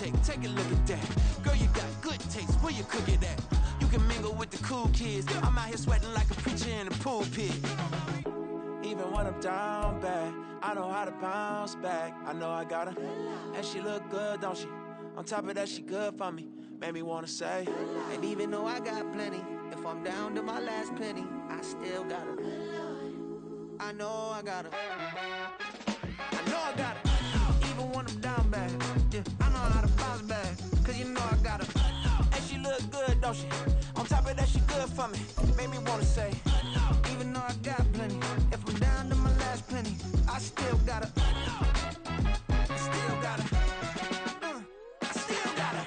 take a look at that. Girl, you got good taste, where you cook it at? You can mingle with the cool kids. I'm out here sweating like a preacher in the pulpit. Even when I'm down bad, I know how to bounce back. I know I got her, and she look good, don't she? On top of that, she good for me. Made me wanna say, and even though I got plenty, if I'm down to my last penny, I still got her. I know I got her. I know I got her. Even when I'm down bad, yeah, I know how to bounce back. Cause you know I got her. And she look good, don't she? On top of that, she good for me. Made me wanna say, even though I got plenty, if I'm down to my last penny, I still got her. I still got her. I still got her.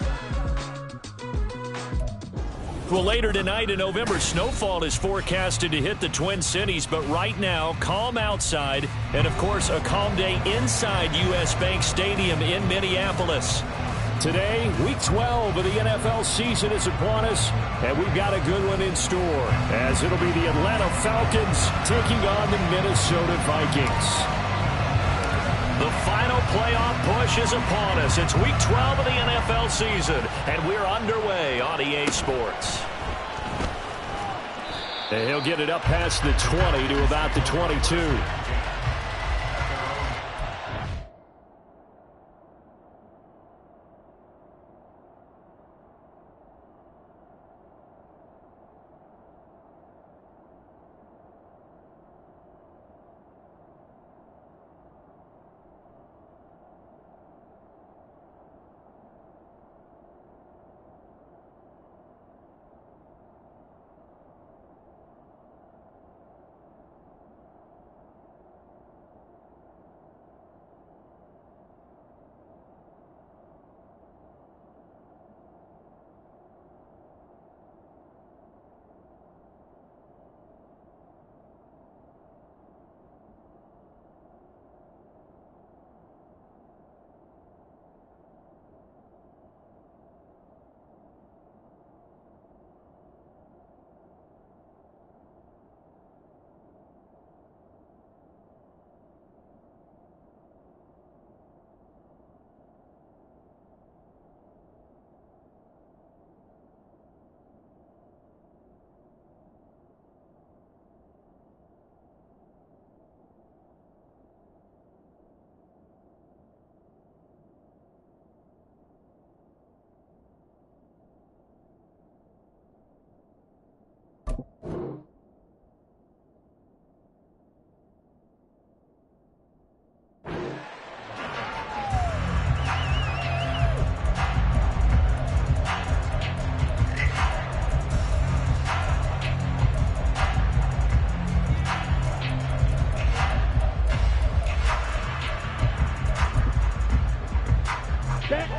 Well, later tonight in November, snowfall is forecasted to hit the Twin Cities, but right now, calm outside, and of course, a calm day inside U.S. Bank Stadium in Minneapolis. Today, Week 12 of the NFL season is upon us, and we've got a good one in store, as it'll be the Atlanta Falcons taking on the Minnesota Vikings. The final playoff push is upon us. It's Week 12 of the NFL season, and we're underway on EA Sports. And he'll get it up past the 20 to about the 22.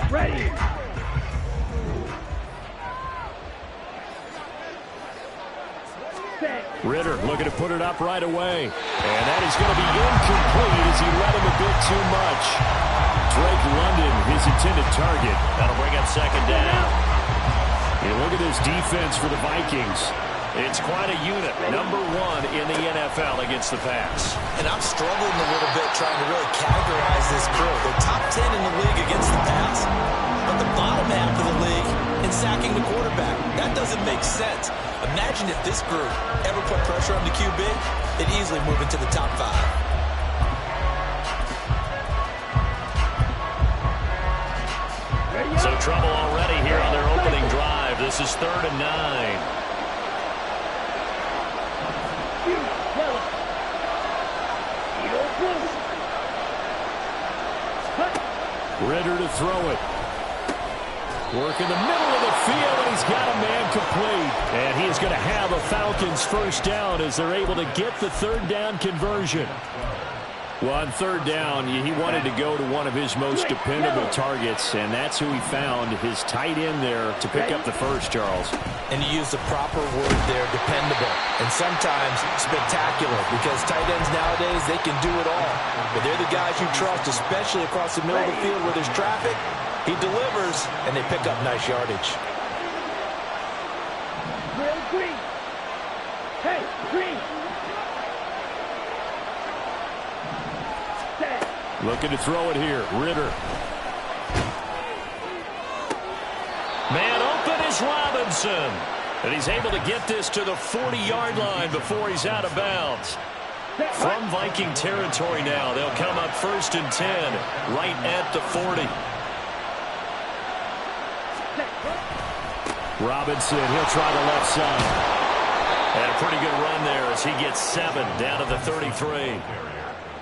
Ready. Ritter looking to put it up right away. And that is going to be incomplete as he led him a bit too much. Drake London, his intended target. That'll bring up second down. And look at this defense for the Vikings. It's quite a unit. Number one in the NFL against the pass. And I'm struggling a little bit trying to really categorize this crew. They're top 10 in the league against the pass, but the bottom half of the league in sacking the quarterback. That doesn't make sense. Imagine if this group ever put pressure on the QB, they'd easily move into the top 5. So trouble already here on their opening drive. This is 3rd and 9. Ritter to throw it. Work in the middle of the field, and he's got a man complete. And he is going to have a Falcons first down as they're able to get the 3rd down conversion. Well, on 3rd down, he wanted to go to one of his most dependable targets, and that's who he found, his tight end there, to pick up the first, Charles. And you use the proper word there, dependable. And sometimes spectacular, because tight ends nowadays, they can do it all. But they're the guys you trust, especially across the middle of the field where there's traffic. He delivers, and they pick up nice yardage. Green. Hey, Green. Looking to throw it here. Ritter. Here's Robinson. And he's able to get this to the 40-yard line before he's out of bounds. From Viking territory now, they'll come up 1st and 10, right at the 40. Robinson, he'll try the left side. And a pretty good run there as he gets 7 down to the 33.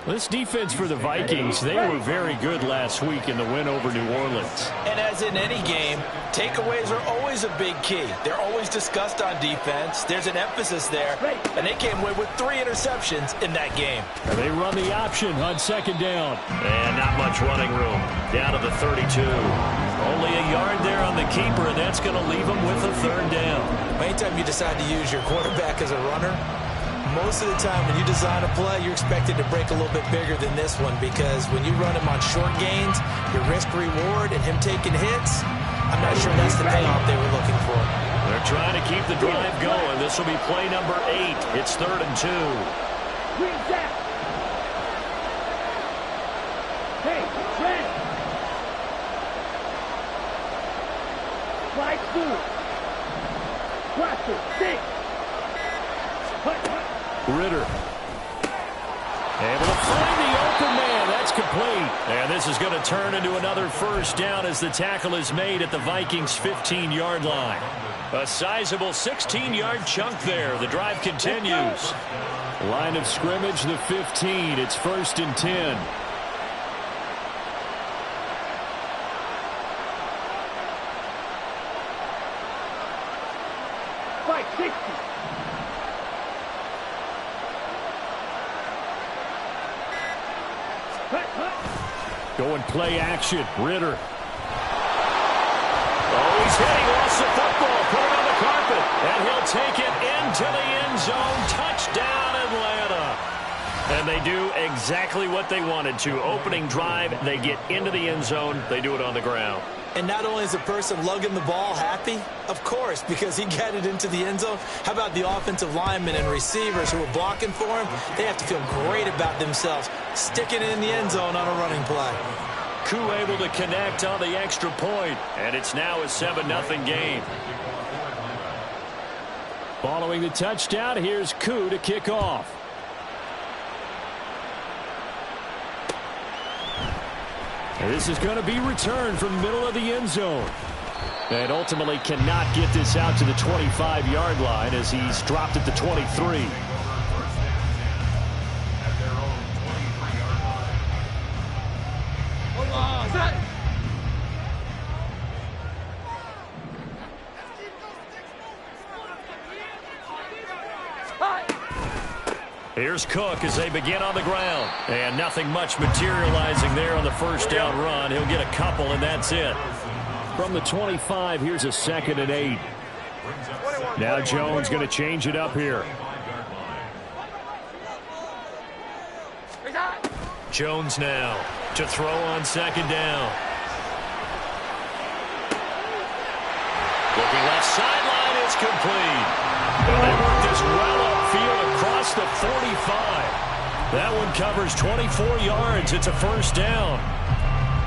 This defense for the Vikings, they were very good last week in the win over New Orleans. And as in any game, takeaways are always a big key. They're always discussed on defense. There's an emphasis there, and they came away with 3 interceptions in that game. And they run the option on 2nd down. And not much running room. Down to the 32. Only a yard there on the keeper, and that's going to leave them with a 3rd down. Anytime you decide to use your quarterback as a runner, most of the time when you design a play, you're expected to break a little bit bigger than this one, because when you run him on short gains, your risk-reward and him taking hits, I'm not sure that's the payoff they were looking for. They're trying to keep the drive going. This will be play number 8. It's 3rd and 2. Hey, Trent. Slide through. Watch it. 6. Ritter. Able to find the open man. That's complete. And this is going to turn into another 1st down as the tackle is made at the Vikings' 15-yard line. A sizable 16-yard chunk there. The drive continues. Line of scrimmage, the 15. It's 1st and 10. Fight 60. Going play action. Ritter. Oh, he's hit. He lost the football. Put it on the carpet. And he'll take it into the end zone. Touchdown, Atlanta. And they do exactly what they wanted to. Opening drive, they get into the end zone. They do it on the ground. And not only is the person lugging the ball happy, of course, because he got it into the end zone. How about the offensive linemen and receivers who are blocking for him? They have to feel great about themselves, sticking it in the end zone on a running play. Koo able to connect on the extra point, and it's now a 7-0 game. Following the touchdown, here's Koo to kick off. This is going to be returned from the middle of the end zone. And ultimately cannot get this out to the 25-yard line as he's dropped at the 23. Here's Cook as they begin on the ground. And nothing much materializing there on the 1st down run. He'll get a couple, and that's it. From the 25, here's a 2nd and 8. Now Jones going to change it up here. Jones now to throw on 2nd down. Looking left sideline, it's complete. And they work this well upfield across the 45. That one covers 24 yards. It's a 1st down.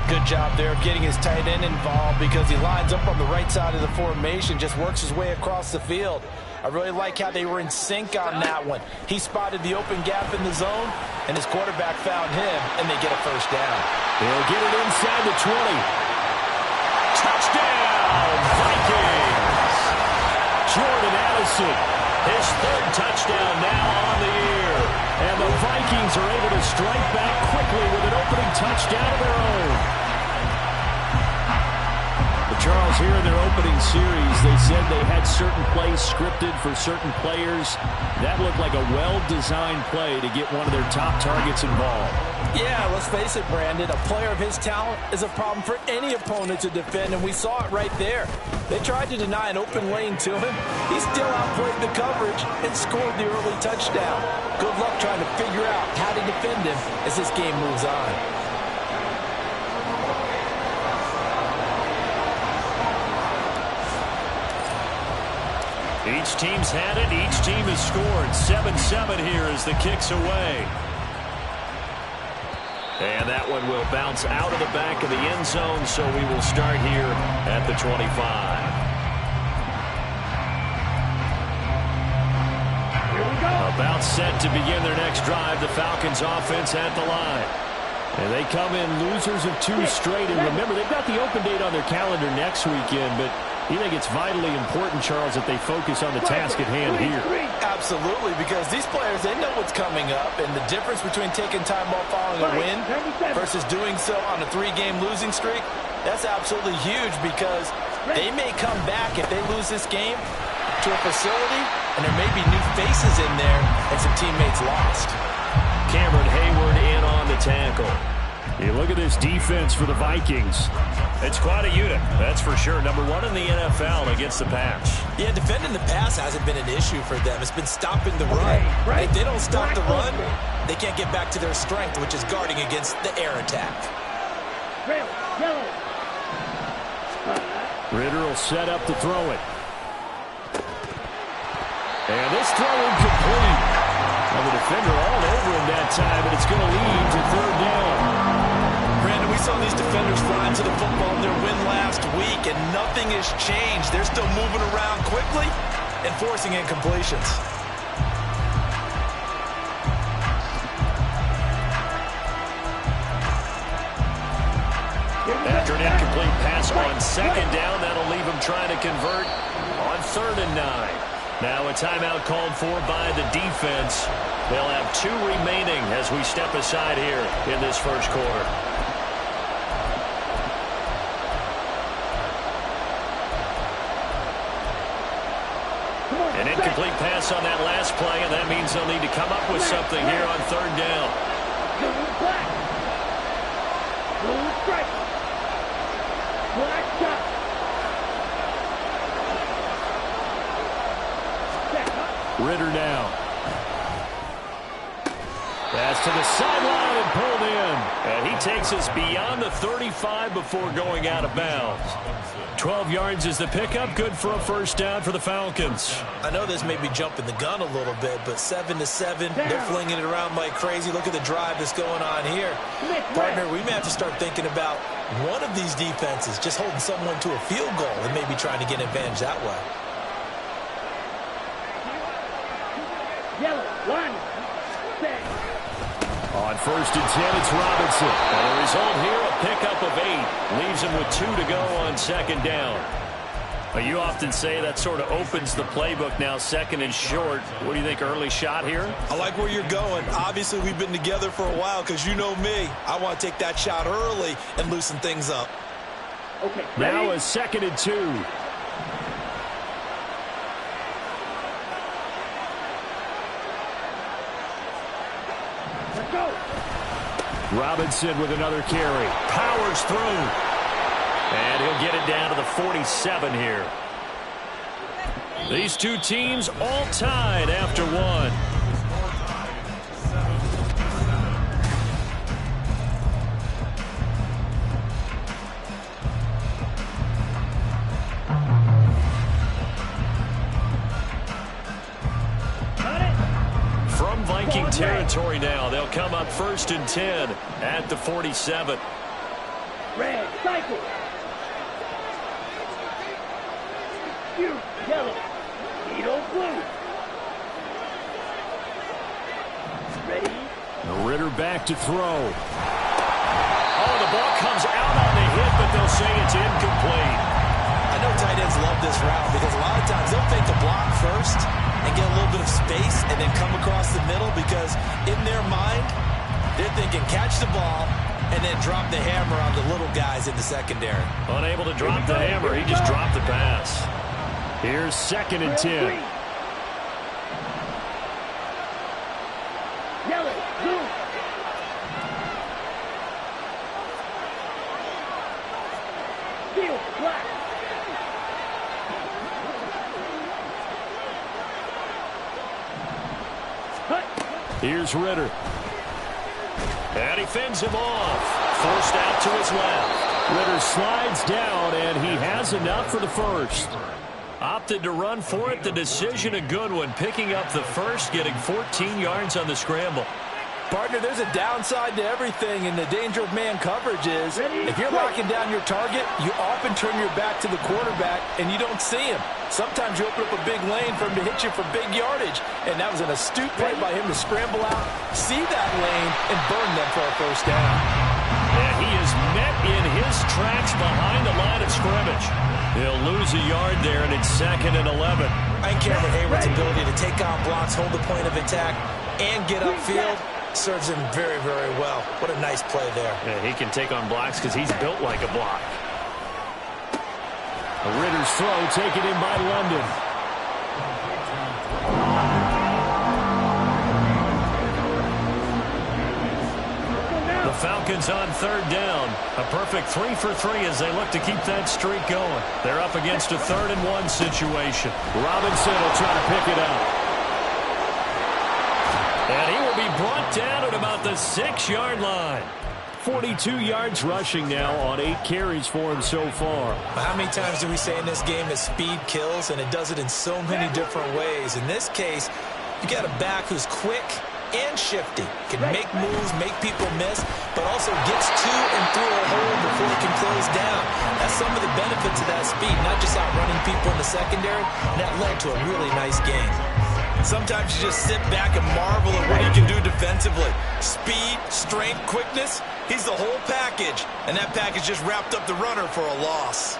Good job there of getting his tight end involved, because he lines up on the right side of the formation, just works his way across the field. I really like how they were in sync on that one. He spotted the open gap in the zone, and his quarterback found him, and they get a 1st down. They'll get it inside the 20. Touchdown, Vikings! Jordan Addison, his 3rd touchdown now on the year. And the Vikings are able to strike back quickly with an opening touchdown of their own. Charles, here in their opening series, they said they had certain plays scripted for certain players. That looked like a well-designed play to get one of their top targets involved. Yeah, let's face it, Brandon. A player of his talent is a problem for any opponent to defend, and we saw it right there. They tried to deny an open lane to him. He still outplayed the coverage and scored the early touchdown. Good luck trying to figure out how to defend him as this game moves on. Each team's had it. Each team has scored. 7-7 here as the kick's away. And that one will bounce out of the back of the end zone, so we will start here at the 25. About set to begin their next drive. The Falcons offense at the line. And they come in losers of 2 straight. And remember, they've got the open date on their calendar next weekend. But you think it's vitally important, Charles, that they focus on the task at hand here? Absolutely, because these players, they know what's coming up. And the difference between taking time off following a win versus doing so on a 3-game losing streak, that's absolutely huge because they may come back if they lose this game to a facility, and there may be new faces in there and some teammates lost. Cameron Hayward in on the tackle. You look at this defense for the Vikings. It's quite a unit, that's for sure. Number 1 in the NFL against the pass. Yeah, defending the pass hasn't been an issue for them. It's been stopping the run. If they don't stop the run, they can't get back to their strength, which is guarding against the air attack. Ritter will set up to throw it. And this throw incomplete. Well, the defender all over him that time, and it's going to lead to 3rd down. Brandon, we saw these defenders flying to the football in their win last week, and nothing has changed. They're still moving around quickly and forcing incompletions. After an incomplete pass on 2nd down, that'll leave him trying to convert on 3rd and 9. Now a timeout called for by the defense. They'll have 2 remaining as we step aside here in this first quarter. An incomplete pass on that last play, and that means they'll need to come up with something here on 3rd down. Ritter now. Pass to the sideline and pulled in. And he takes us beyond the 35 before going out of bounds. 12 yards is the pickup. Good for a 1st down for the Falcons. I know this may be jumping the gun a little bit, but 7-7, they're flinging it around like crazy. Look at the drive that's going on here. Partner, we may have to start thinking about one of these defenses just holding someone to a field goal and maybe trying to get an advantage that way. On 1st and 10, it's Robinson. And the result here, a pickup of 8. Leaves him with 2 to go on 2nd down. But you often say that sort of opens the playbook now, 2nd and short. What do you think, early shot here? I like where you're going. Obviously, we've been together for a while because you know me. I want to take that shot early and loosen things up. Okay. Now a 2nd and 2. Robinson with another carry. Powers through. And he'll get it down to the 47 here. These 2 teams all tied after 1. From Viking territory now, they'll come up 1st and 10 at the 47. Red, cycle. You, yellow. Edo, blue. Ready? Ritter back to throw. Oh, the ball comes out on the hit, but they'll say it's incomplete. I know tight ends love this route because a lot of times they'll fake the block first and get a little bit of space and then come across the middle because in their mind, they're thinking catch the ball and then drop the hammer on the little guys in the secondary. Unable to drop the hammer, he just dropped the pass. Here's 2nd and 10. Yellow, blue. Steel, black. Here's Ritter. And he fends him off. Forced out to his left. Ritter slides down, and he has enough for the 1st. Opted to run for it. The decision a good one. Picking up the 1st, getting 14 yards on the scramble. Partner, there's a downside to everything, and the danger of man coverage is if you're locking down your target, you often turn your back to the quarterback, and you don't see him. Sometimes you open up a big lane for him to hit you for big yardage, and that was an astute play by him to scramble out, see that lane, and burn them for a first down. And he is met in his tracks behind the line of scrimmage. He'll lose a yard there, and it's 2nd and 11. I think Cameron Hayward's ability to take on blocks, hold the point of attack, and get upfield serves him very, very well. What a nice play there. Yeah, he can take on blocks because he's built like a block. Ritter's throw taken in by London. The Falcons on 3rd down. A perfect 3 for 3 as they look to keep that streak going. They're up against a 3rd and 1 situation. Robinson will try to pick it up. And he will be brought down at about the 6-yard line. 42 yards rushing now on 8 carries for him so far. How many times do we say in this game that speed kills, and it does it in so many different ways? In this case, you got a back who's quick and shifty, can make moves, make people miss, but also gets to and through a hole before he can close down. That's some of the benefits of that speed, not just outrunning people in the secondary, and that led to a really nice game. Sometimes you just sit back and marvel at what he can do defensively. Speed, strength, quickness, he's the whole package, and that package just wrapped up the runner for a loss.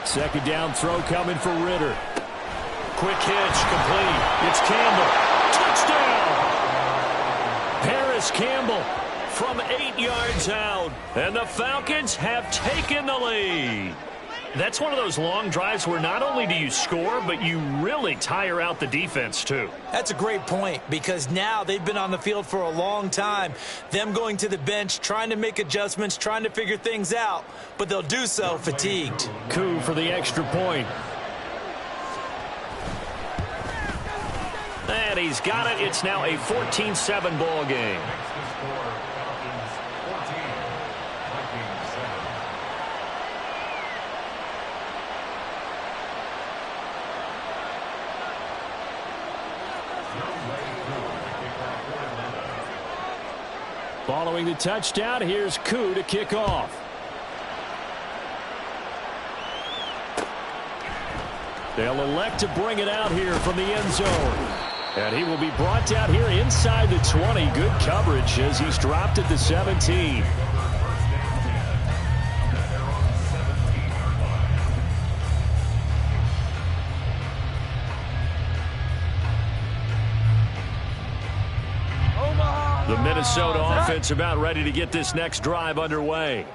2nd down throw coming for Ritter. Quick hitch, complete. It's Campbell. Touchdown! Paris Campbell from 8 yards out, and the Falcons have taken the lead. That's one of those long drives where not only do you score, but you really tire out the defense, too. That's a great point, because now they've been on the field for a long time. Them going to the bench, trying to make adjustments, trying to figure things out, but they'll do so fatigued. Coup for the extra point. And he's got it. It's now a 14-7 ball game. Following the touchdown, here's Koo to kick off. They'll elect to bring it out here from the end zone. And he will be brought down here inside the 20. Good coverage as he's dropped at the 17. The Minnesota offense about ready to get this next drive underway.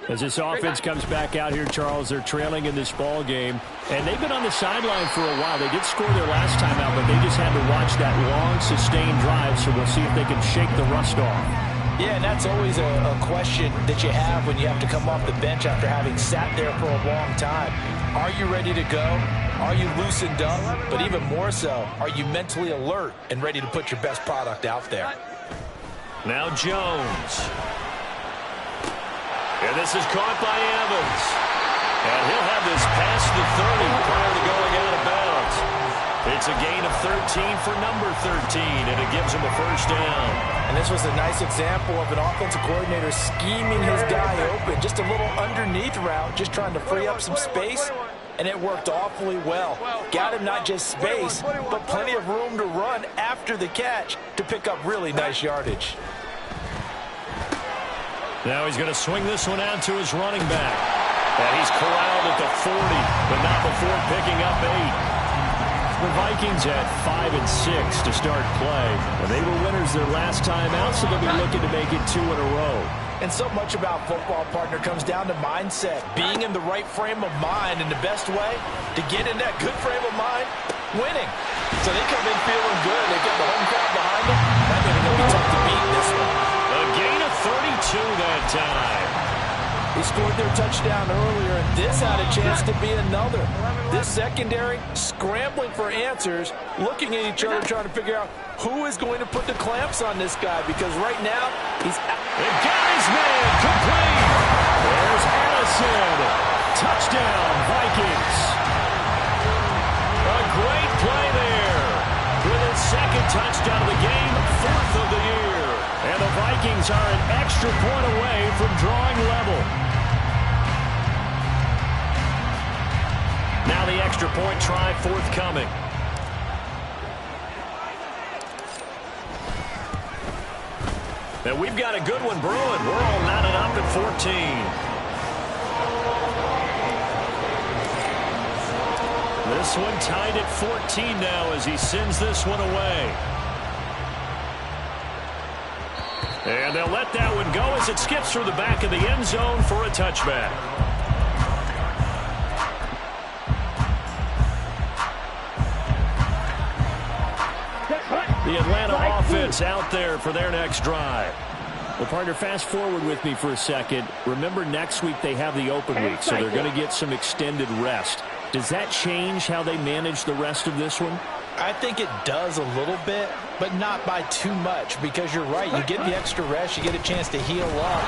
As this offense comes back out here, Charles, they're trailing in this ball game, and they've been on the sideline for a while. They did score their last time out, but they just had to watch that long, sustained drive, so we'll see if they can shake the rust off. Yeah, and that's always a question that you have when you have to come off the bench after having sat there for a long time. Are you ready to go? Are you loosened up? But even more so, are you mentally alert and ready to put your best product out there? Now Jones. And this is caught by Evans. And he'll have this past the 30 prior to going out of bounds. It's a gain of 13 for number 13, and it gives him a first down. And this was a nice example of an offensive coordinator scheming his guy open. Just a little underneath route, just trying to free up some space, and it worked awfully well. Got him not just space, but plenty of room to run after the catch to pick up really nice yardage. Now he's going to swing this one out to his running back. And he's corralled at the 40, but not before picking up 8. The Vikings had 5 and 6 to start play. And they were winners their last time out, so they'll be looking to make it 2 in a row. And so much about football, partner, comes down to mindset. Being in the right frame of mind, and the best way to get in that good frame of mind, winning. So they come in feeling good. They get the home crowd behind them. That means they're going to be tough to beat in this one. A gain of 32 that time. They scored their touchdown earlier, and this had a chance to be another. This secondary scrambling for answers, looking at each other, trying to figure out who is going to put the clamps on this guy, because right now he's out. They got his man complete. There's Allison. Touchdown, Vikings. A great play there. With his second touchdown of the game, 4th Vikings are an extra point away from drawing level. Now the extra point try forthcoming. And we've got a good one brewing. We're all knotted up at 14. This one tied at 14 now as he sends this one away. And they'll let that one go as it skips through the back of the end zone for a touchback. The Atlanta offense out there for their next drive. Well, partner, fast forward with me for a second. Remember, next week they have the open week, so they're going to get some extended rest. Does that change how they manage the rest of this one? I think it does a little bit, but not by too much, because you're right. You get the extra rest. You get a chance to heal up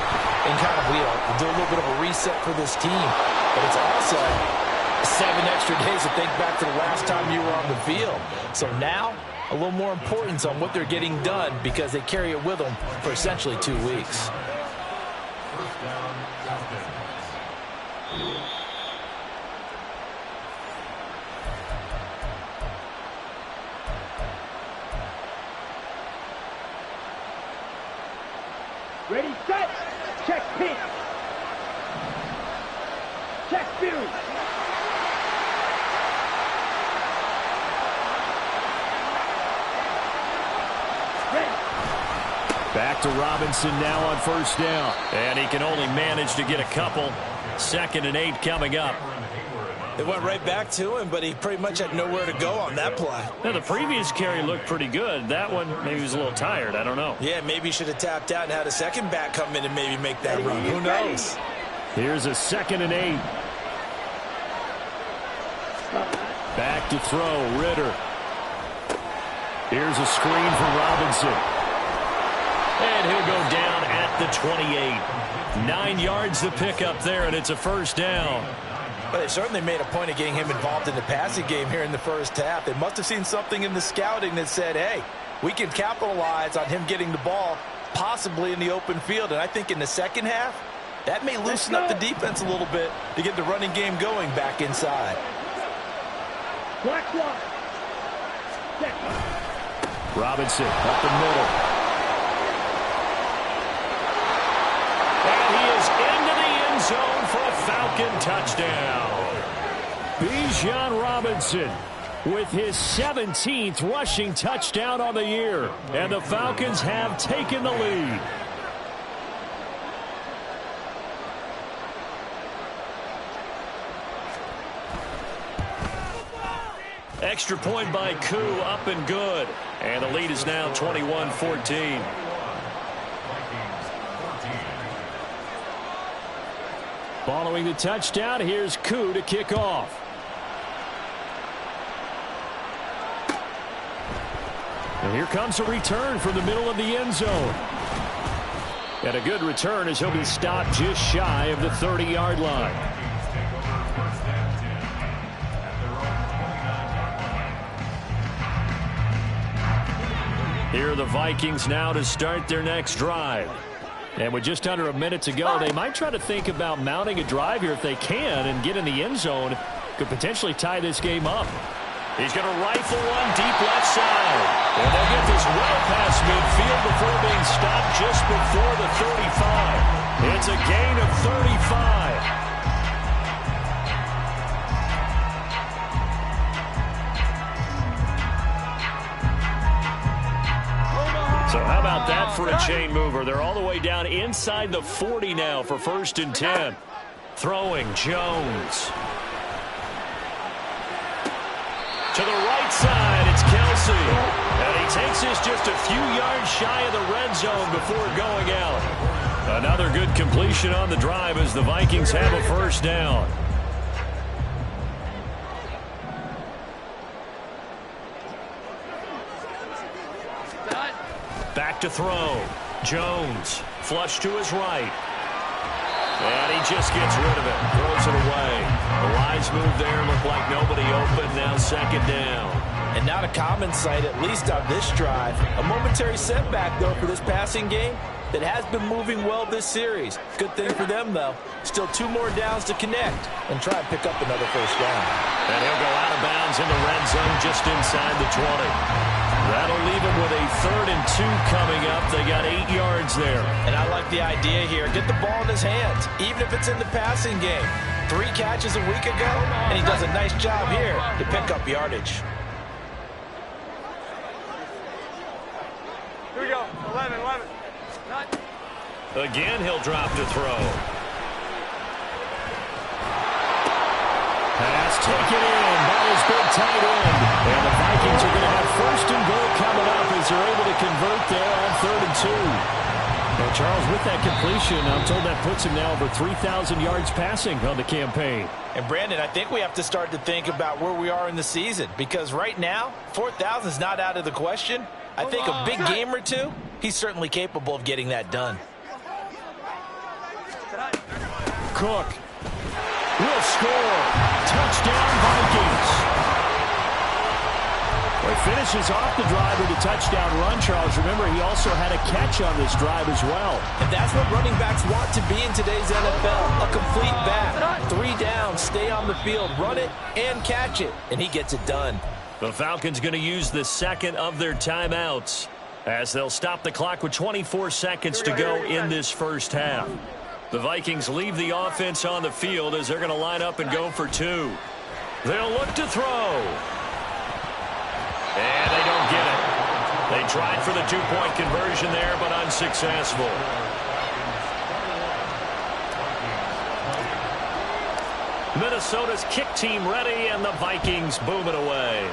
and kind of do a little bit of a reset for this team. But it's also 7 extra days to think back to the last time you were on the field. So now, a little more importance on what they're getting done because they carry it with them for essentially 2 weeks. Ready, set, check pink. Check fury. Back to Robinson now on first down. And he can only manage to get a couple. 2nd and 8 coming up. It went right back to him, but he pretty much had nowhere to go on that play. Now, the previous carry looked pretty good. That one, maybe he was a little tired. I don't know. Yeah, maybe he should have tapped out and had a second back come in and maybe make that run. Who knows? Here's a 2nd and 8. Back to throw, Ritter. Here's a screen for Robinson. And he'll go down at the 28. 9 yards to pick up there, and it's a first down. But they certainly made a point of getting him involved in the passing game here in the first half. They must have seen something in the scouting that said, hey, we can capitalize on him getting the ball, possibly in the open field. And I think in the second half, that may loosen up the defense a little bit to get the running game going back inside. Black one. Robinson up the middle. And he is into the end zone for a Falcon touchdown. Bijan Robinson with his 17th rushing touchdown on the year. And the Falcons have taken the lead. Extra point by Koo, up and good. And the lead is now 21-14. Following the touchdown, here's Koo to kick off. And here comes a return from the middle of the end zone. And a good return as he'll be stopped just shy of the 30-yard line. Here are the Vikings now to start their next drive. And with just under a minute to go, they might try to think about mounting a drive here if they can and get in the end zone. Could potentially tie this game up. He's going to rifle one deep left side. And they'll get this well past midfield before being stopped just before the 35. It's a gain of 35. So how about that for a chain mover? They're all the way down inside the 40 now for 1st and 10. Throwing Jones. To the right side, it's Kelsey. And he takes this just a few yards shy of the red zone before going out. Another good completion on the drive as the Vikings have a first down. Back to throw. Jones, flush to his right. And he just gets rid of it. Throws it away. The wise move there. Looked like nobody open. Now 2nd down. And not a common sight, at least on this drive. A momentary setback, though, for this passing game. that has been moving well this series. Good thing for them, though. Still 2 more downs to connect and try and pick up another first down. And he'll go out of bounds in the red zone just inside the 20. That'll leave him with a 3rd and 2 coming up. They got 8 yards there. And I like the idea here. Get the ball in his hands, even if it's in the passing game. 3 catches a week ago, and he does a nice job here to pick up yardage. Here we go. 11. Again, he'll drop to throw. Pass taken in by his big tight end. And the Vikings are going to have 1st and goal coming up as they're able to convert there on 3rd and 2. Now, Charles, with that completion, I'm told that puts him now over 3,000 yards passing on the campaign. And, Brandon, I think we have to start to think about where we are in the season, because right now, 4,000 is not out of the question. I think a big game or 2, he's certainly capable of getting that done. Cook will score. Touchdown, Vikings. Well, he finishes off the drive with a touchdown run, Charles. Remember, he also had a catch on this drive as well. And that's what running backs want to be in today's NFL, a complete back. 3 downs, stay on the field, run it, and catch it, and he gets it done. The Falcons going to use the 2nd of their timeouts as they'll stop the clock with 24 seconds to go in this first half. The Vikings leave the offense on the field as they're going to line up and go for 2. They'll look to throw. And they don't get it. They tried for the 2-point conversion there, but unsuccessful. Minnesota's kick team ready, and the Vikings boom it away.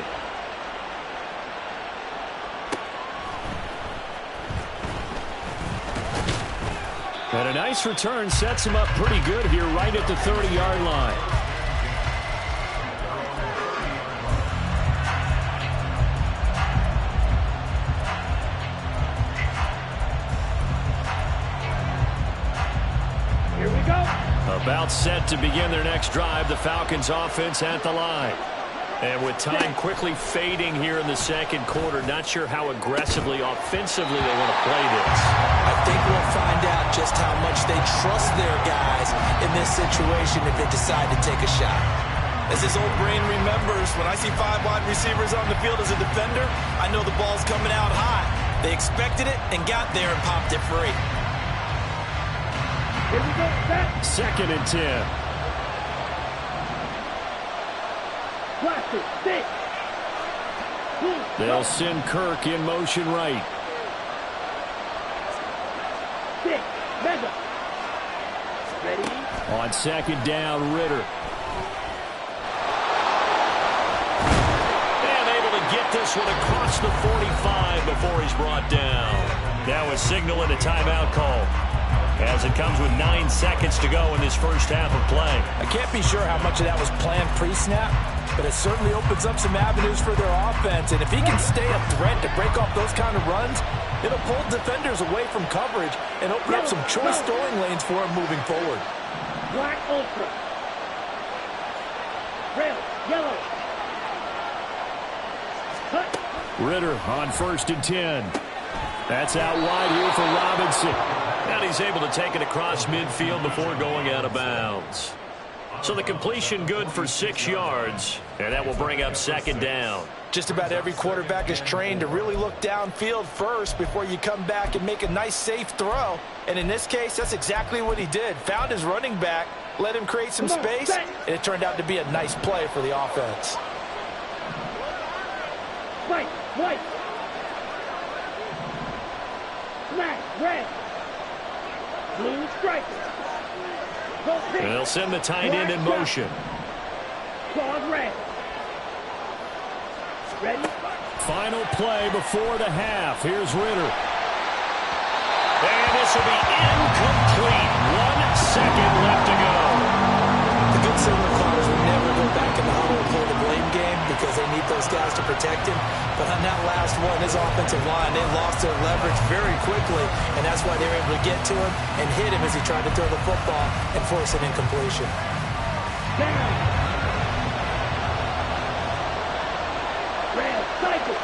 And a nice return sets him up pretty good here right at the 30-yard line. Here we go. About set to begin their next drive, the Falcons offense at the line. And with time quickly fading here in the 2nd quarter, not sure how aggressively, offensively they want to play this. I think we'll find out just how much they trust their guys in this situation if they decide to take a shot. As his old brain remembers, when I see 5 wide receivers on the field as a defender, I know the ball's coming out high. They expected it and got there and popped it free. Here we go. Set. 2nd and 10. Blaster. 6. They'll send Kirk in motion right. 6. Mega. Ready. On 2nd down, Ritter. And able to get this one across the 45 before he's brought down. That was signaling a timeout call, as it comes with 9 seconds to go in this first half of play. I can't be sure how much of that was planned pre-snap, but it certainly opens up some avenues for their offense. And if he can stay a threat to break off those kind of runs, it'll pull defenders away from coverage and open up some choice throwing lanes for him moving forward. Black Ultra. Red. Yellow. Cut. Ritter on 1st and 10. That's out wide here for Robinson. And he's able to take it across midfield before going out of bounds. So the completion good for 6 yards, and that will bring up 2nd down. Just about every quarterback is trained to really look downfield first before you come back and make a nice, safe throw. And in this case, that's exactly what he did. Found his running back, let him create some space, and it turned out to be a nice play for the offense. White. White. Black. Red. Blue striker. They'll send the tight end in motion. Claws red. Ready? Final play before the half. Here's Ritter. And this will be incomplete. 1 second left to go. The good silver cars will never go back in the huddle and play the blame game because they need those guys to protect him. But on that last one, his offensive line, they lost their leverage very quickly, and that's why they were able to get to him and hit him as he tried to throw the football and force an incompletion. Down. Red cycle.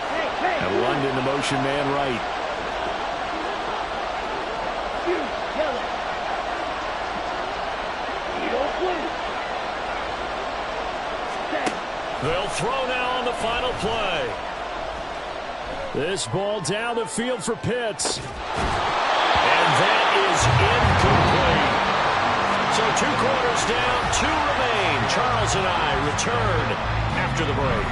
Hey. And London, the motion man right. Yellow. Eagle blue. Set. They'll throw now on the final play. This ball down the field for Pitts. And that is incomplete. So 2 quarters down, 2 remain. Charles and I return after the break.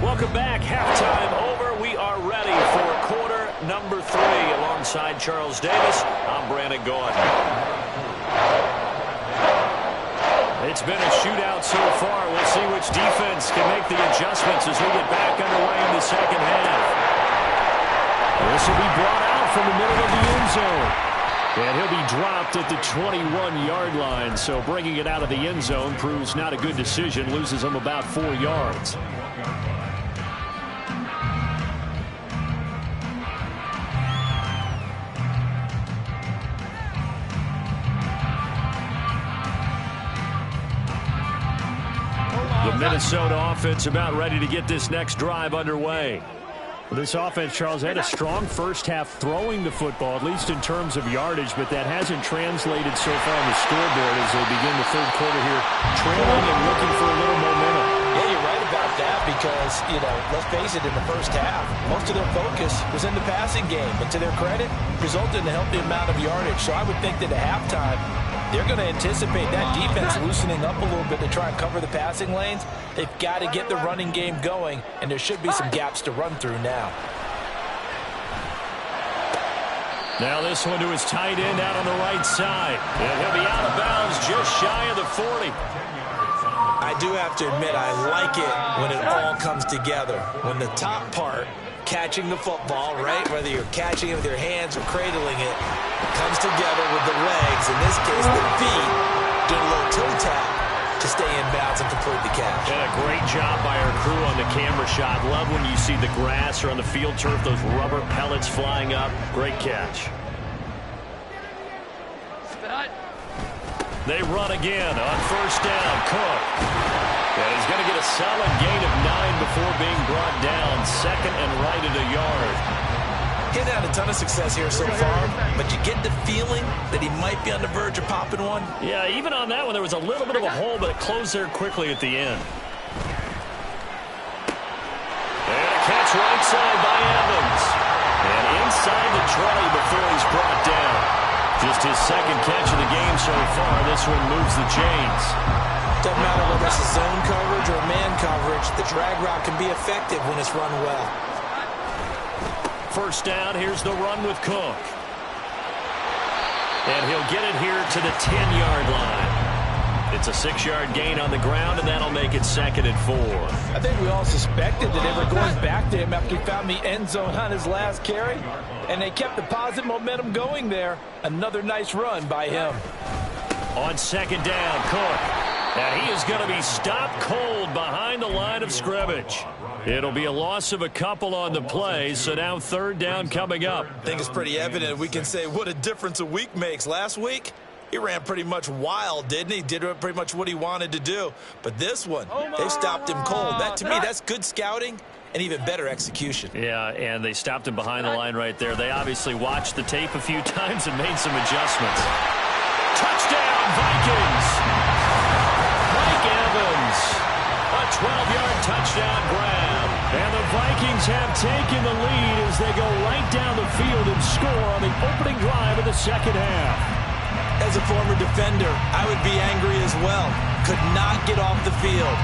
Welcome back. Halftime over. We are ready for quarter number 3. Alongside Charles Davis, I'm Brandon Gaudin. It's been a shootout so far. We'll see which defense can make the adjustments as we get back underway in the second half. This will be brought out from the middle of the end zone. And he'll be dropped at the 21-yard line. So bringing it out of the end zone proves not a good decision. Loses him about 4 yards. The Minnesota offense about ready to get this next drive underway. This offense, Charles, had a strong first half throwing the football, at least in terms of yardage, but that hasn't translated so far on the scoreboard as they begin the third quarter here, trailing and looking for a little momentum. Yeah, you're right about that because, let's face it, in the first half, most of their focus was in the passing game. But to their credit, resulted in a healthy amount of yardage. So I would think that at halftime, they're going to anticipate that defense loosening up a little bit to try and cover the passing lanes. They've got to get the running game going, and there should be some gaps to run through now. Now this one to his tight end out on the right side. And he'll be out of bounds just shy of the 40. I do have to admit, I like it when it all comes together. When the top part, catching the football, right, whether you're catching it with your hands or cradling it, comes together with the legs, in this case the feet, doing a little toe tap to stay in bounds and complete the catch. And a great job by our crew on the camera shot. Love when you see the grass or on the field turf, those rubber pellets flying up. Great catch. They run again on first down. Cook. And he's going to get a solid gain of 9 before being brought down. Second and right at a yard. He's had a ton of success here so far, but you get the feeling that he might be on the verge of popping one. Yeah, even on that one, there was a little bit of a hole, but it closed there quickly at the end. And a catch right side by Evans. And inside the trolley before he's brought down. Just his second catch of the game so far. This one moves the chains. Doesn't matter whether it's a zone coverage or man coverage, the drag route can be effective when it's run well. First down, here's the run with Cook. And he'll get it here to the 10-yard line. It's a 6-yard gain on the ground, and that'll make it second and 4. I think we all suspected that they were going back to him after he found the end zone on his last carry, and they kept the positive momentum going there. Another nice run by him. On second down, Cook. And he is going to be stopped cold behind the line of scrimmage. It'll be a loss of a couple on the play, so now third down coming up. I think it's pretty evident. We can say what a difference a week makes. Last week, he ran pretty much wild, didn't he? Did pretty much what he wanted to do. But this one, they stopped him cold. That, to me, that's good scouting and even better execution. Yeah, and they stopped him behind the line right there. They obviously watched the tape a few times and made some adjustments. Touchdown, Vikings! Mike Evans, a 12-yard touchdown grab. And the Vikings have taken the lead as they go right down the field and score on the opening drive of the second half. As a former defender, I would be angry as well. Could not get off the field.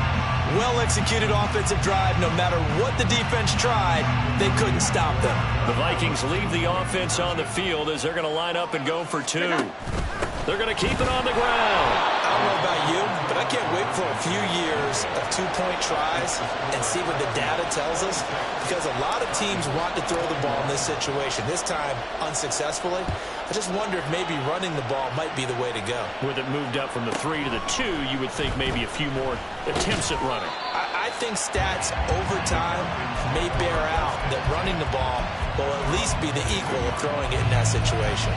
Well-executed offensive drive. No matter what the defense tried, they couldn't stop them. The Vikings leave the offense on the field as they're going to line up and go for 2. They're going to keep it on the ground. I don't know about you, but I can't wait for a few years of 2-point tries and see what the data tells us, because a lot of teams want to throw the ball in this situation. This time, unsuccessfully. I just wonder if maybe running the ball might be the way to go. With it moved up from the 3 to the 2, you would think maybe a few more attempts at running. I think stats over time may bear out that running the ball will at least be the equal of throwing it in that situation.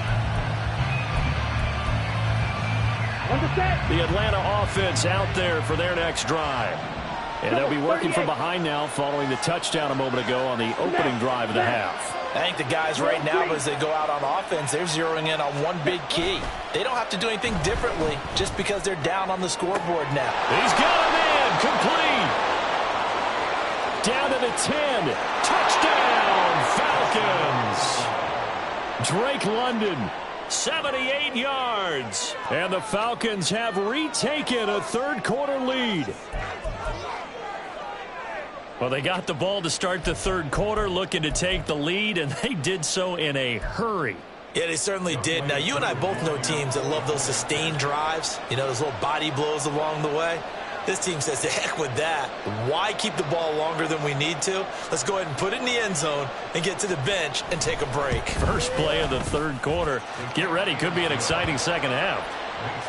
The Atlanta offense out there for their next drive. And they'll be working from behind now following the touchdown a moment ago on the opening drive of the half. I think the guys right now, as they go out on offense, they're zeroing in on one big key. They don't have to do anything differently just because they're down on the scoreboard now. He's got him in. Complete. Down to the 10. Touchdown, Falcons. Drake London, 78 yards. And the Falcons have retaken a third-quarter lead. Well, they got the ball to start the third quarter, looking to take the lead, and they did so in a hurry. Yeah, they certainly did. Now, you and I both know teams that love those sustained drives, you know, those little body blows along the way. This team says, the heck with that. Why keep the ball longer than we need to? Let's go ahead and put it in the end zone and get to the bench and take a break. First play of the third quarter. Get ready. Could be an exciting second half.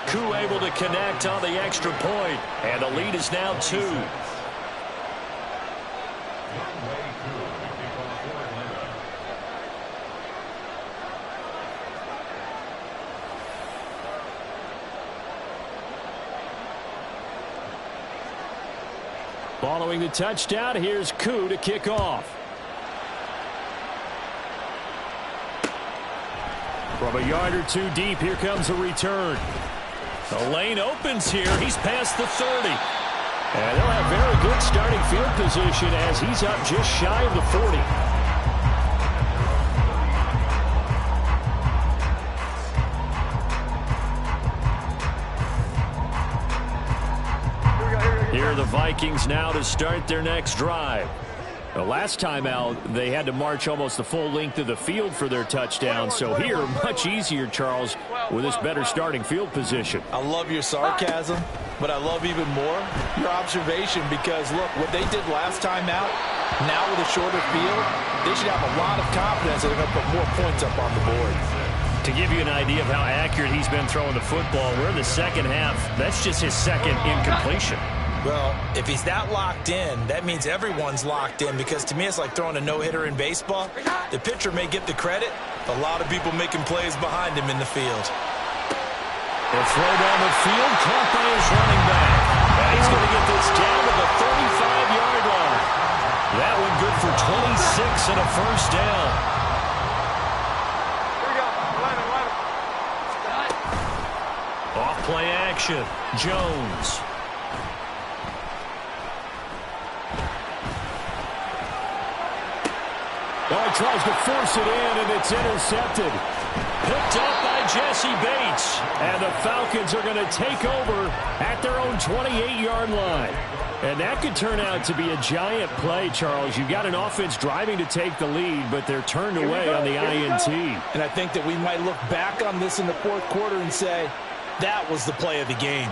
Koo able to connect on the extra point, and the lead is now 2. Following the touchdown, here's Koo to kick off. From a yard or two deep, here comes a return. The lane opens here. He's past the 30. And they'll have very good starting field position as he's up just shy of the 40. Here are the Vikings now to start their next drive. The last time out, they had to march almost the full length of the field for their touchdown. So here, much easier, Charles, with this better starting field position. I love your sarcasm, but I love even more your observation because, look, what they did last time out, now with a shorter field, they should have a lot of confidence that they're going to put more points up on the board. To give you an idea of how accurate he's been throwing the football, we're in the second half. That's just his second incompletion. Well, if he's that locked in, that means everyone's locked in because to me it's like throwing a no-hitter in baseball. The pitcher may get the credit. A lot of people making plays behind him in the field. The throw down the field, caught by his running back. And he's going to get this down to the 35-yard line. That one good for 26 and a first down. Off play action. Jones. Oh, he tries to force it in, and it's intercepted. Picked up by Jesse Bates. And the Falcons are going to take over at their own 28-yard line. And that could turn out to be a giant play, Charles. You've got an offense driving to take the lead, but they're turned away on the INT. And I think that we might look back on this in the fourth quarter and say, that was the play of the game.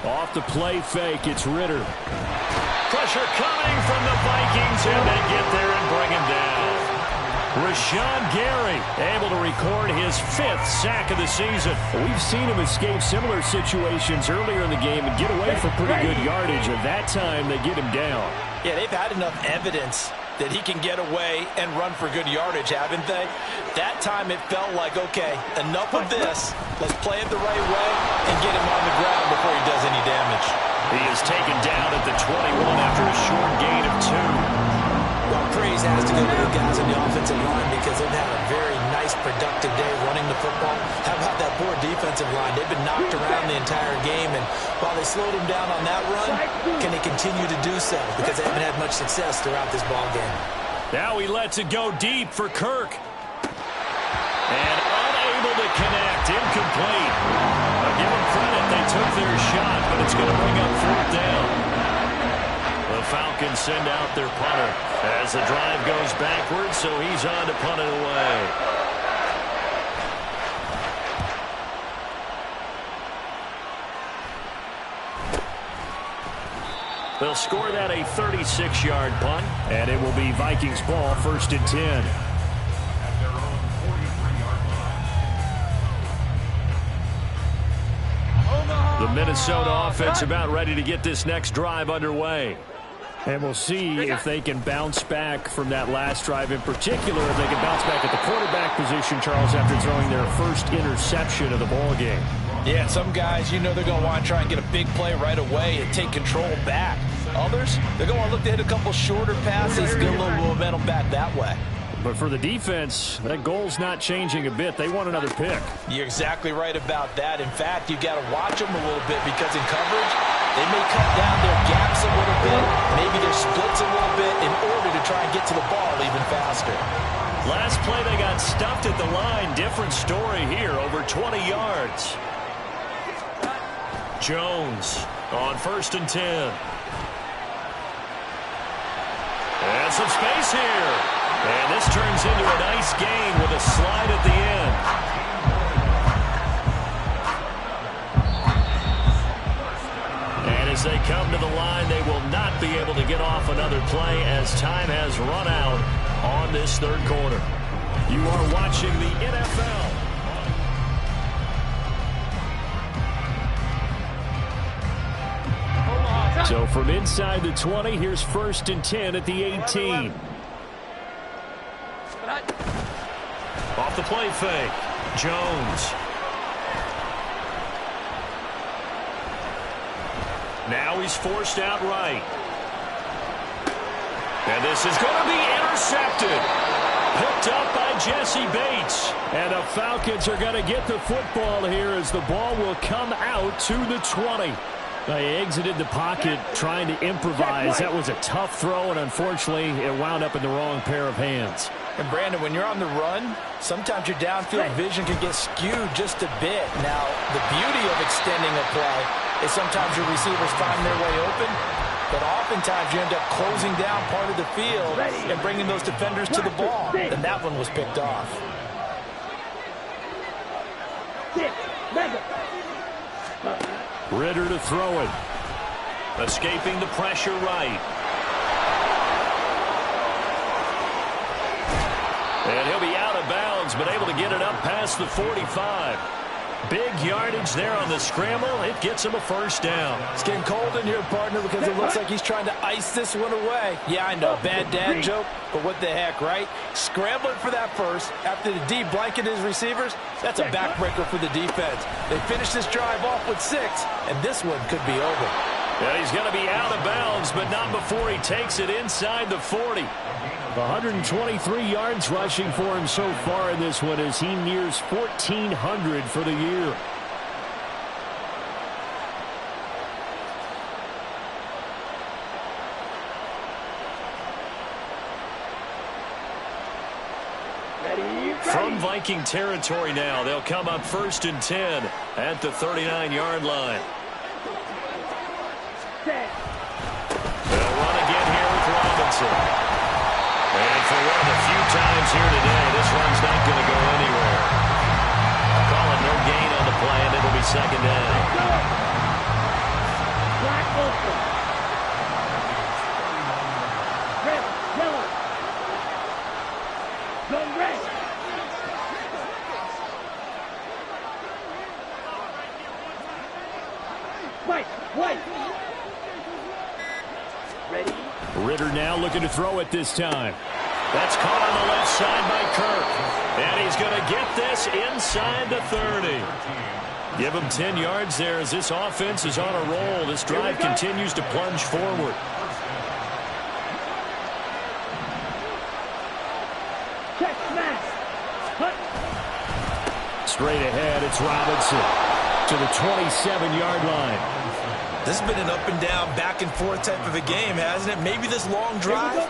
Off the play fake, it's Ritter. Pressure coming from the Vikings, and they get there and bring him down. Rashawn Gary able to record his 5th sack of the season. We've seen him escape similar situations earlier in the game and get away for pretty good yardage, and that time they get him down. Yeah, they've had enough evidence that he can get away and run for good yardage, haven't they? That time it felt like, okay, enough of this. Let's play it the right way and get him on the ground before he does any damage. He is taken down at the 21 after a short gain of 2. Well, praise has to go to the guys on the offensive line because they've had a very nice, productive day running the football. How about that poor defensive line? They've been knocked around the entire game, and while they slowed them down on that run, can they continue to do so? Because they haven't had much success throughout this ball game. Now he lets it go deep for Kirk. And unable to connect, incomplete. Give them credit, they took their shot, but it's going to bring up 4th down. The Falcons send out their punter as the drive goes backwards, so he's on to punt it away. They'll score that a 36-yard punt, and it will be Vikings ball, 1st and 10. The Minnesota offense about ready to get this next drive underway. And we'll see if they can bounce back from that last drive in particular, if they can bounce back at the quarterback position, Charles, after throwing their first interception of the ball game. Yeah, some guys, they're going to want to try and get a big play right away and take control back. Others, they're going to look to hit a couple shorter passes, get a little momentum back that way. But for the defense, that goal's not changing a bit. They want another pick. You're exactly right about that. In fact, you got to watch them a little bit because in coverage, they may cut down their gaps a little bit, maybe their splits a little bit in order to try and get to the ball even faster. Last play, they got stuffed at the line. Different story here, over 20 yards. Jones on 1st and 10. And some space here. And this turns into a nice gain with a slide at the end. And as they come to the line, they will not be able to get off another play as time has run out on this third quarter. You are watching the NFL. So from inside the 20, here's 1st and 10 at the 18. Off the play fake. Jones. Now he's forced out right. And this is going to be intercepted. Picked up by Jesse Bates. And the Falcons are going to get the football here as the ball will come out to the 20. They exited the pocket trying to improvise. That was a tough throw, and unfortunately, it wound up in the wrong pair of hands. And, Brandon, when you're on the run, sometimes your downfield vision can get skewed just a bit. Now, the beauty of extending a play is sometimes your receivers find their way open, but oftentimes you end up closing down part of the field and bringing those defenders to the ball. And that one was picked off. Ritter to throw it. Escaping the pressure right. And he'll be out of bounds, but able to get it up past the 45. Big yardage there on the scramble. It gets him a first down. It's getting cold in here, partner, because it looks like he's trying to ice this one away. Yeah, I know, bad dad joke, but what the heck, right? Scrambling for that first after the D blanketed his receivers. That's a backbreaker for the defense. They finished this drive off with 6, and this one could be over. Yeah, he's going to be out of bounds, but not before he takes it inside the 40. 123 yards rushing for him so far in this one as he nears 1,400 for the year. From Viking territory now, they'll come up 1st and 10 at the 39-yard line. They'll run again here with Robinson. And for one of the few times here today, this one's not going to go anywhere. Calling no gain on the play, and it'll be 2nd down. Black open. Red, yellow. Go red. White. Ready? Ritter now looking to throw it this time. That's caught on the left side by Kirk. And he's going to get this inside the 30. Give him 10 yards there as this offense is on a roll. This drive continues to plunge forward. Check, smash. Cut. Straight ahead, it's Robinson to the 27-yard line. This has been an up-and-down, back-and-forth type of a game, hasn't it? Maybe this long drive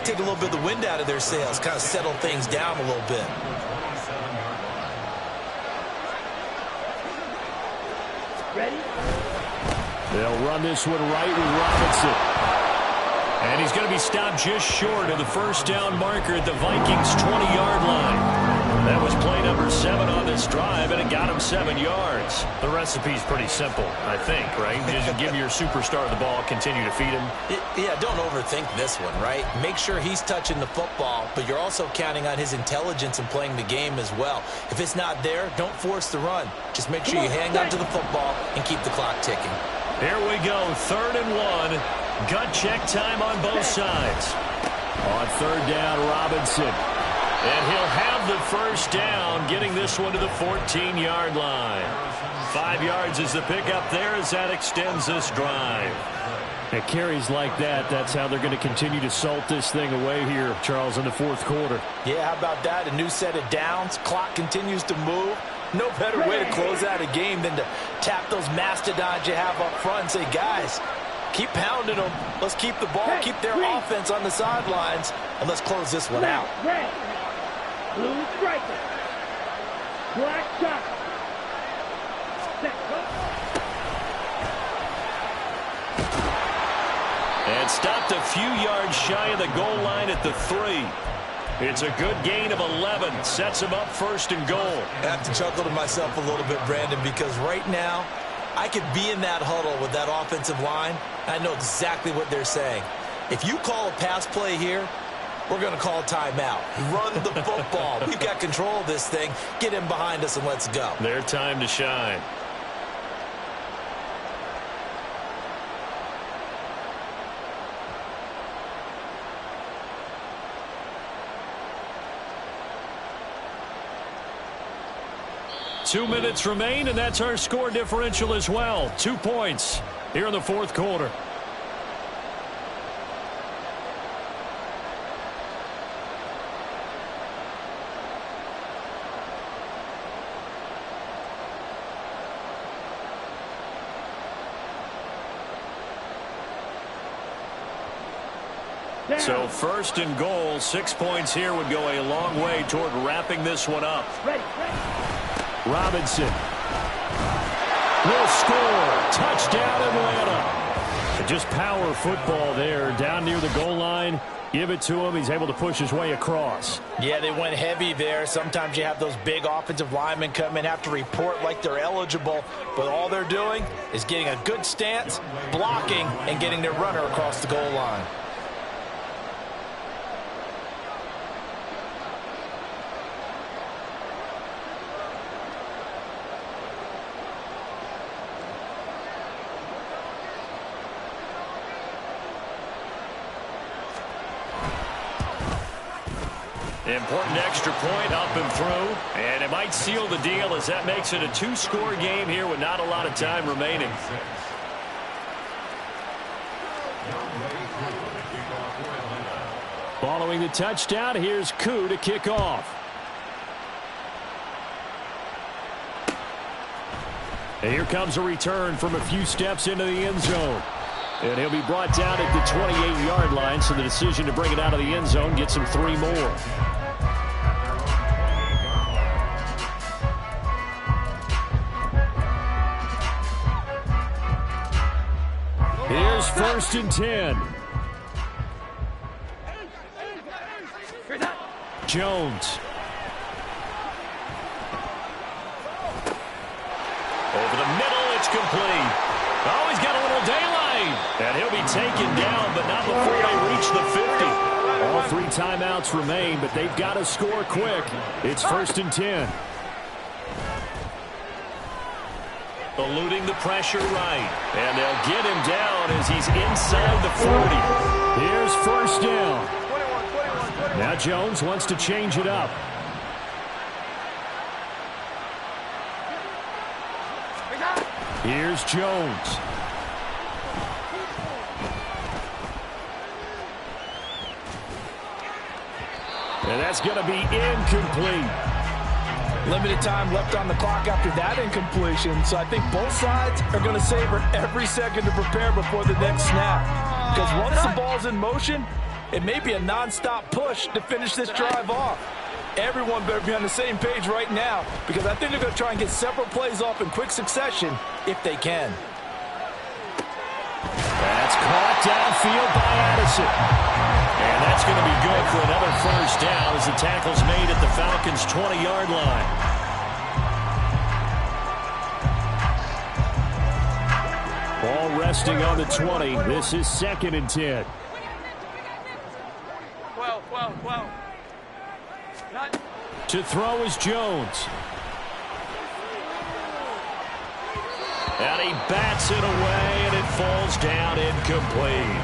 take a little bit of the wind out of their sails, kind of settle things down a little bit. Ready? They'll run this one right with Robinson. And he's going to be stopped just short of the first down marker at the Vikings' 20-yard line. That was play number 7 on this drive, and it got him 7 yards. The recipe's pretty simple, I think, right? Just give your superstar the ball, continue to feed him. Yeah, don't overthink this one, right? Make sure he's touching the football, but you're also counting on his intelligence in playing the game as well. If it's not there, don't force the run. Just make sure you hang on to the football and keep the clock ticking. Here we go, 3rd and 1. Gut check time on both sides. On 3rd down, Robinson. And he'll have the first down, getting this one to the 14-yard line. 5 yards is the pickup there as that extends this drive. At carries like that, that's how they're going to continue to salt this thing away here, Charles, in the 4th quarter. Yeah, how about that? A new set of downs. Clock continues to move. No better way to close out a game than to tap those mastodons you have up front and say, guys, keep pounding them. Let's keep the ball, keep their offense on the sidelines, and let's close this one out. Red. Blue striker. Black shot. And stopped a few yards shy of the goal line at the 3. It's a good gain of 11. Sets him up 1st and goal. I have to chuckle to myself a little bit, Brandon, because right now I could be in that huddle with that offensive line. I know exactly what they're saying. If you call a pass play here, we're going to call a timeout. Run the football. We've got control of this thing. Get him behind us and let's go. Their time to shine. Two minutes remain, and that's our score differential as well. 2 points here in the 4th quarter. So 1st and goal, 6 points here would go a long way toward wrapping this one up. Ready. Robinson will score. Touchdown, Atlanta. Just power football there down near the goal line. Give it to him. He's able to push his way across. Yeah, they went heavy there. Sometimes you have those big offensive linemen come in, have to report like they're eligible, but all they're doing is getting a good stance, blocking, and getting their runner across the goal line. Important extra point up and through, and it might seal the deal as that makes it a 2-score game here with not a lot of time remaining. Following the touchdown, here's Koo to kick off. And here comes a return from a few steps into the end zone. And he'll be brought down at the 28-yard line, so the decision to bring it out of the end zone gets him 3 more. Here's 1st and 10. Jones. Over the middle, it's complete. Oh, he's got a little daylight. And he'll be taken down, but not before they reach the 50. All 3 timeouts remain, but they've got to score quick. It's 1st and 10. Eluding the pressure right. And they'll get him down as he's inside the 40. Here's 1st down. Now Jones wants to change it up. Here's Jones. And that's going to be incomplete. Limited time left on the clock after that incompletion, so I think both sides are going to savor every second to prepare before the next snap. Because once the ball's in motion, it may be a non-stop push to finish this drive off. Everyone better be on the same page right now, because I think they're going to try and get several plays off in quick succession if they can. That's caught downfield by Addison. And that's going to be good for another 1st down as the tackle's made at the Falcons' 20-yard line. Ball resting on the 20. This is 2nd and 10. 12. To throw is Jones. And he bats it away, and it falls down incomplete.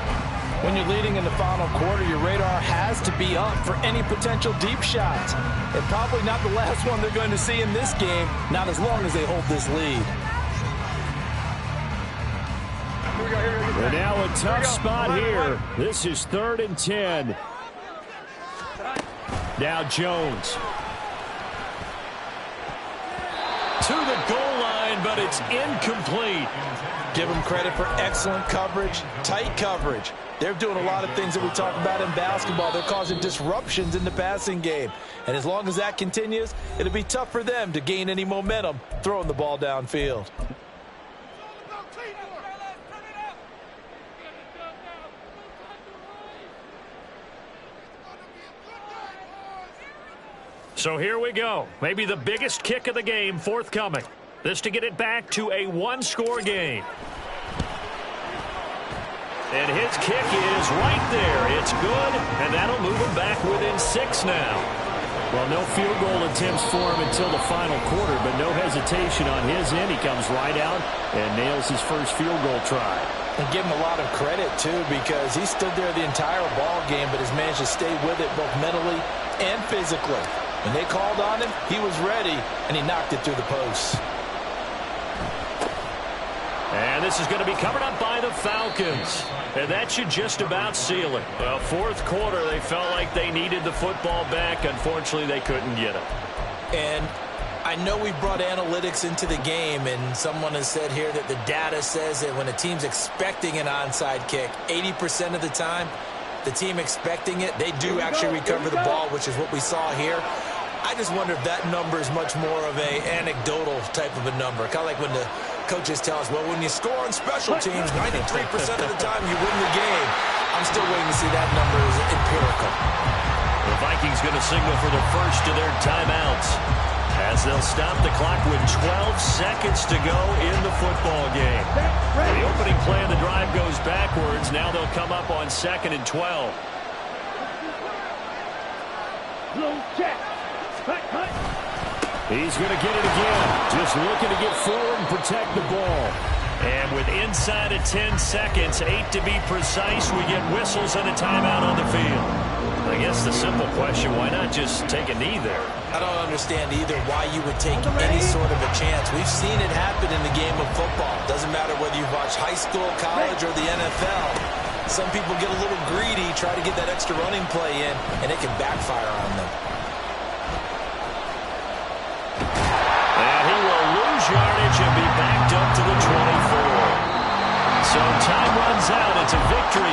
When you're leading in the final quarter, your radar has to be up for any potential deep shots. And probably not the last one they're going to see in this game, not as long as they hold this lead. And now a tough spot here. This is 3rd and 10. Now Jones. To the goal line, but it's incomplete. Give them credit for excellent coverage, tight coverage. They're doing a lot of things that we talk about in basketball. They're causing disruptions in the passing game. And as long as that continues, it'll be tough for them to gain any momentum throwing the ball downfield. So here we go. Maybe the biggest kick of the game forthcoming. This to get it back to a one-score game. And his kick is right there. It's good, and that'll move him back within 6 now. Well, no field goal attempts for him until the final quarter, but no hesitation on his end. He comes right out and nails his first field goal try. And give him a lot of credit, too, because he stood there the entire ball game, but has managed to stay with it both mentally and physically. When they called on him, he was ready, and he knocked it through the posts. And this is going to be covered up by the Falcons. And that should just about seal it. Well, 4th quarter, they felt like they needed the football back. Unfortunately, they couldn't get it. And I know we brought analytics into the game, and someone has said here that the data says that when a team's expecting an onside kick, 80% of the time, the team expecting it, they do actually recover the ball, which is what we saw here. I just wonder if that number is much more of a anecdotal type of a number. Kind of like when the coaches tell us, well, when you score on special teams, 93% of the time you win the game. I'm still waiting to see that number is empirical. The Vikings going to signal for the first of their timeouts as they'll stop the clock with 12 seconds to go in the football game. The opening play of the drive goes backwards. Now they'll come up on 2nd and 12. Check. He's going to get it again. Just looking to get forward and protect the ball. And with inside of 10 seconds, 8 to be precise, we get whistles and a timeout on the field. I guess the simple question, why not just take a knee there? I don't understand either why you would take any sort of a chance. We've seen it happen in the game of football. Doesn't matter whether you watch high school, college, or the NFL. Some people get a little greedy, try to get that extra running play in, and it can backfire on them. And he will lose yardage and be backed up to the 24. So time runs out. It's a victory.